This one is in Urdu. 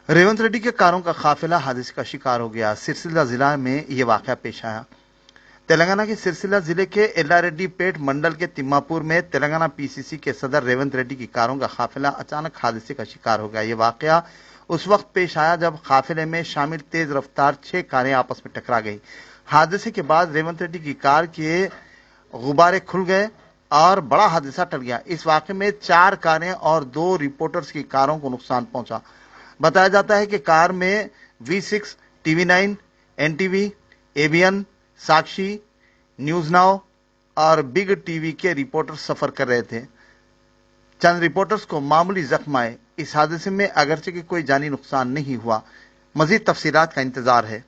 ریونت ریڈی کے کاروں کا قافلہ حادثے کا شکار ہو گیا۔ سرسیلا ضلع میں یہ واقعہ پیش آیا۔ تلنگانہ کے سرسیلا ضلع کے ایلا ریڈی پیٹ منڈل کے تماپور میں تلنگانہ پی سی سی کے صدر ریونت ریڈی کی کاروں کا قافلہ اچانک حادثے کا شکار ہو گیا۔ یہ واقعہ اس وقت پیش آیا جب قافلے میں شامل تیز رفتار 6 کاریں آپس میں ٹکرا گئی۔ حادثے کے بعد ریونت ریڈی کی کار کے غبارے کھل گئے اور بڑا حادثہ ٹل گیا۔ اس واقعے میں 4 کاریں اور 2 رپورٹرز کی کاروں کو نقصان پہنچا۔ بتایا جاتا ہے کہ کار میں V6، T V 9، NTV، ABN، Sakshi, news now اور بگ ٹی وی کے رپورٹر سفر کر رہے تھے۔ چند رپورٹرز کو معمولی زخم آئے۔ اس حادثے میں اگرچہ کہ کوئی جانی نقصان نہیں ہوا۔ مزید تفصیلات کا انتظار ہے۔